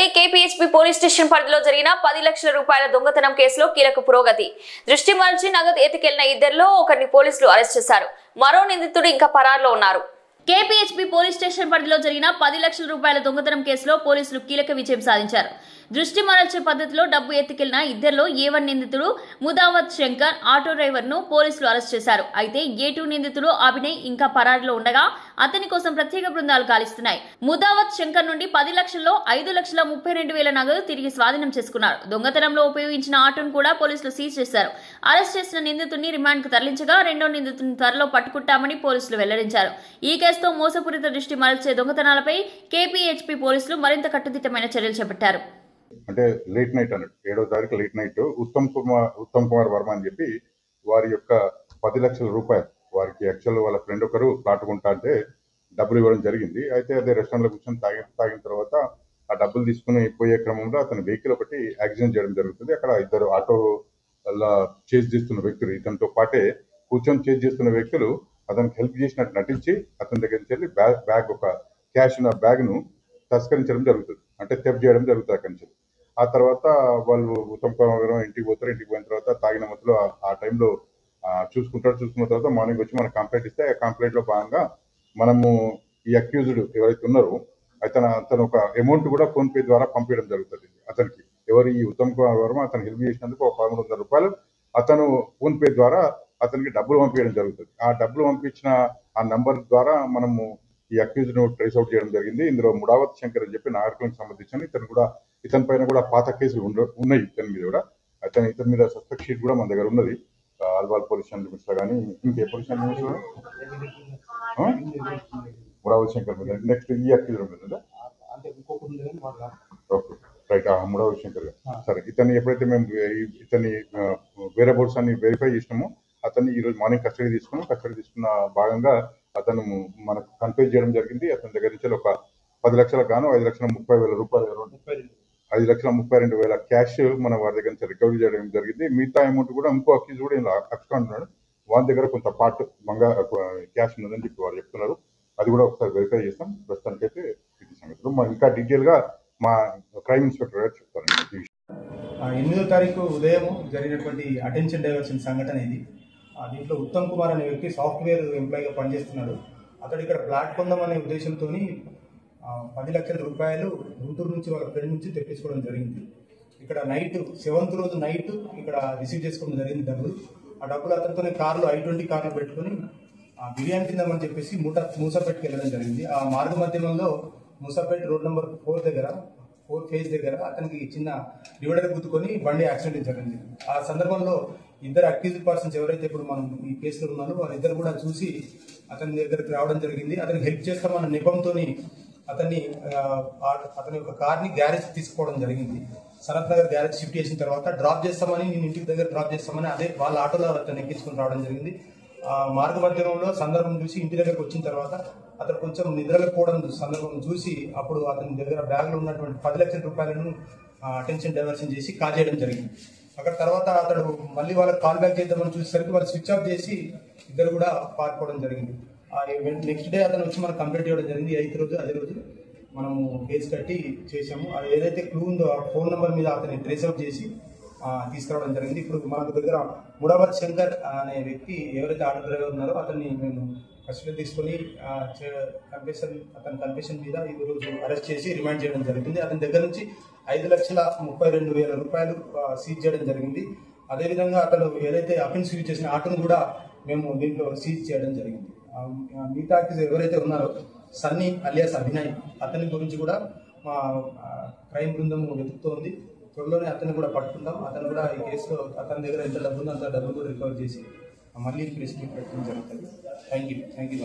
నగరంలోని KPHP police station పరిధిలో జరిగిన 10 లక్షల రూపాయల దొంగతనం కేసులో కీలక పురోగతి. దృష్టి మరల్చి నగదు ఎత్తుకెళ్లిన ఇద్దరిలో ఒకరిని పోలీసులు అరెస్ట్ చేశారు. మరో నిందితుడు ఇంకా పరారులో ఉన్నారు. కేపీహెచ్పీ పోలీస్ స్టేషన్ పరిధిలో జరిగిన 10 లక్షల రూపాయల దొంగతనం కేసులో పోలీసులు కీలక విజయం సాధించారు. దృష్టి మరల్చే పద్ధతిలో డబ్బు ఎత్తుకెళ్లిన ఇద్దరిలో A1 నిందితుడు ముదావత్ శంకర్ ఆటో డ్రైవర్ ను పోలీసులు అరెస్ట్ చేశారు. అయితే A2 నిందితుడు అభినయ్ ఇంకా పరారీలో ఉండగా అతని కోసం ప్రత్యేక బృందాలు గాలిస్తున్నాయి. ముదావత్ శంకర్ నుండి 10 లక్షల్లో 5,32,000 నగదు తిరిగి స్వాధీనం చేసుకున్నారు. దొంగతనంలో ఉపయోగించిన ఆటోను కూడా పోలీసులు సీజ్ చేశారు. అరెస్ట్ చేసిన నిందితుడిని రిమాండ్ కు తరలించగా రెండో నిందితుడిని త్వరలో పట్టుకుంటామని పోలీసులు వెల్లడించారు. ఈ కేసుతో మోసపూరిత దృష్టి మరల్చే దొంగతనాలపై కేపీహెచ్పీ పోలీసులు మరింత కట్టుదిట్టమైన చర్యలు చేపట్టారు. అంటే లేట్ నైట్ అన్నట్టు 7వ తారీఖు లేట్ నైట్ ఉత్తమ్ కుమార్ వర్మ అని చెప్పి వారి యొక్క 10 లక్షల రూపాయలు వారికి యాక్చువల్ వాళ్ళ ఫ్రెండ్ ఒకరు ప్లాట్ కొంటా అంటే డబ్బులు ఇవ్వడం జరిగింది. అయితే అదే రెస్టారెంట్లో కూర్చొని తాగిన తర్వాత ఆ డబ్బులు తీసుకుని పోయే క్రమంలో అతని వెహికల్ ఒకటి యాక్సిడెంట్ చేయడం జరుగుతుంది. అక్కడ ఇద్దరు ఆటో చేజ్ చేస్తున్న వ్యక్తులు ఇతనితో పాటే కూర్చొని చేజ్ చేస్తున్న వ్యక్తులు అతనికి హెల్ప్ చేసినట్టు నటించి అతని దగ్గర నుంచి వెళ్ళి బ్యాగ్ ఒక క్యాష్ ఉన్న బ్యాగ్ను తస్కరించడం జరుగుతుంది. అంటే థెఫ్ట్ చేయడం జరుగుతుంది అక్కడి నుంచి. ఆ తర్వాత వాళ్ళు ఉత్తమ్ కుమార్ ఇంటికి పోతారు. ఇంటికి పోయిన తర్వాత తాగిన మధ్యలో ఆ టైంలో చూసుకున్న తర్వాత మార్నింగ్ వచ్చి మనకు కంప్లైంట్ ఇస్తే ఆ కంప్లైంట్ లో భాగంగా మనము ఈ అక్యూజ్డ్ ఎవరైతే ఉన్నారో అతను ఒక అమౌంట్ కూడా ఫోన్ పే ద్వారా పంపించడం జరుగుతుంది. అతనికి ఎవరు ఈ ఉత్తమ్ కుమార్ వర్మ అతను హెల్ప్ చేసినందుకు ఒక 1300 రూపాయలు అతను ఫోన్ పే ద్వారా అతనికి డబ్బులు పంపించడం జరుగుతుంది. ఆ డబ్బులు పంపించిన ఆ నంబర్ ద్వారా మనము ఈ అక్యూజ్డ్ ను ట్రేస్ అవుట్ చేయడం జరిగింది. ఇందులో ముడావత్ శంకర్ అని చెప్పి నాగరికులకు సంబంధించిన ఇతని పైన కూడా పాత కేసులు ఉన్నాయి. ఇతని మీద కూడా ఇతని మీద సస్పెక్ట్ షీట్ కూడా మన దగ్గర ఉన్నది. అల్వాల్ పోలీస్ స్టేషన్ లిమిట్స్ లో కానీ ఇంకే పోలీస్ స్టేషన్ లిమిట్స్ లో ముడావత్ శంకర్ మీద నెక్స్ట్ ఈ అక్యూజ్డ్ మీద ఓకే రైట్ ముడావత్ శంకర్ సరే. ఇతన్ని ఎప్పుడైతే మేము ఇతన్ని వేరే బోర్డ్స్ అన్ని వెరిఫై చేసినామో అతన్ని ఈ రోజు మార్నింగ్ కస్టడీ తీసుకున్న భాగంగా అతను మనకు కన్ఫ్యూజ్ చేయడం జరిగింది. అతని దగ్గర నుంచి ఒక 10 లక్షలకు గాను 5,30,000 రూపాయలు 5,32,000 క్యాష్ మన వారి దగ్గర నుంచి రికవరీ చేయడం జరిగింది. మిగతా అమౌంట్ కూడా ఇంకో అక్యూజ్ కూడా ఇలా అక్స్కాంటున్నాడు. వారి దగ్గర కొంత పార్ట్ క్యాష్ ఉన్నదని చెప్పి వారు చెప్తున్నారు. అది కూడా ఒకసారి వెరిఫై చేస్తాం. ప్రస్తుతానికైతే ఇది సంగతులు ఇంకా డీటెయిల్ గా మా క్రైమ్ ఇన్స్పెక్టర్ గారు చెప్తారు. 8వ తారీఖు ఉదయం జరిగినటువంటి అటెన్షన్ డైవర్షన్ సంఘటన ఇది. దీంట్లో ఉత్తమ్ కుమార్ అనే వ్యక్తి సాఫ్ట్వేర్ ఎంప్లాయీగా పనిచేస్తున్నాడు. అతడు ఇక్కడ ప్లాట్ కొందామనే ఉద్దేశంతో 10 లక్షల రూపాయలు గుంటూరు నుంచి వాళ్ళ ఫ్రెండ్ నుంచి తెప్పించుకోవడం జరిగింది. ఇక్కడ నైట్ 7th రోజు నైట్ ఇక్కడ రిసీవ్ చేసుకోవడం జరిగింది డబ్బులు. ఆ డబ్బులు అతనితోనే I-20 కార్లు పెట్టుకుని బిర్యానీ తిందామని చెప్పేసి మూసాపేటకి వెళ్ళడం జరిగింది. ఆ మార్గ మధ్యంలో మూసాపేట రోడ్ నెంబర్ 4 ఫేజ్ దగ్గర అతనికి చిన్న డివైడర్ గుద్దుకొని బండి యాక్సిడెంట్ జరిగింది. ఆ సందర్భంలో ఇద్దరు అక్యూజ్డ్ పర్సన్స్ ఎవరైతే ఇప్పుడు మనం ఈ కేసులో ఉన్నారో వాళ్ళిద్దరు కూడా చూసి అతని దగ్గరికి రావడం జరిగింది. అతనికి హెల్ప్ చేస్తామన్న నెపంతో అతని యొక్క కార్ని గ్యారేజ్ తీసుకోవడం జరిగింది. సనత్ నగర్ గ్యారేజ్ షిఫ్ట్ చేసిన తర్వాత డ్రాప్ చేస్తామని నేను ఇంటికి దగ్గర డ్రాప్ చేస్తామని అదే వాళ్ళ ఆటోలో అతను ఎక్కించుకొని రావడం జరిగింది. మార్గ మధ్యంలో సందర్భం చూసి ఇంటి దగ్గరకు వచ్చిన తర్వాత అతను కొంచెం నిద్రలేకపోవడం సందర్భం చూసి అప్పుడు అతని దగ్గర బ్యాగ్ లో ఉన్నటువంటి 10 లక్షల రూపాయలను అటెన్షన్ డైవర్షన్ చేసి కాల్ చేయడం జరిగింది. అక్కడ తర్వాత అతడు మళ్ళీ వాళ్ళకి కాల్ బ్యాక్ చేద్దామని చూసేసరికి వాళ్ళు స్విచ్ ఆఫ్ చేసి ఇద్దరు కూడా పారిపోవడం జరిగింది. నెక్స్ట్ డే అతను వచ్చి మనకు కంప్లైంట్ ఇవ్వడం జరిగింది. 8th రోజు అదే రోజు మనము కేసు కట్టి చేసాము. ఏదైతే క్లూ ఉందో ఆ ఫోన్ నెంబర్ మీద అతన్ని ట్రేస్ అవుట్ చేసి తీసుకురావడం జరిగింది. ఇప్పుడు మన దగ్గర ముడావత్ శంకర్ అనే వ్యక్తి ఎవరైతే ఆటో డ్రైవర్ ఉన్నారో అతన్ని మేము కస్టడీ తీసుకొని అతని కన్ఫెషన్ మీద ఈ రోజు అరెస్ట్ చేసి రిమాండ్ చేయడం జరిగింది. అతని దగ్గర నుంచి 5,32,000 రూపాయలు సీజ్ చేయడం జరిగింది. అదేవిధంగా అతను ఏదైతే అఫెన్స్ యూజ్ చేసిన ఆటోను కూడా మేము దీంట్లో సీజ్ చేయడం జరిగింది. మిగతా ఎవరైతే ఉన్నారో సన్నీ అలియాస్ అభినయ్ అతని గురించి కూడా మా క్రైమ్ బృందం వెతుకుతోంది. త్వరలోనే అతన్ని కూడా పట్టుకుంటాం. అతను కూడా ఈ కేసులో అతని దగ్గర ఎంత డబ్బు ఉందో అంత డబ్బు కూడా రికవర్ చేసి మళ్ళీ ప్రెస్ మీట్ పెట్టడం జరుగుతుంది. Thank you.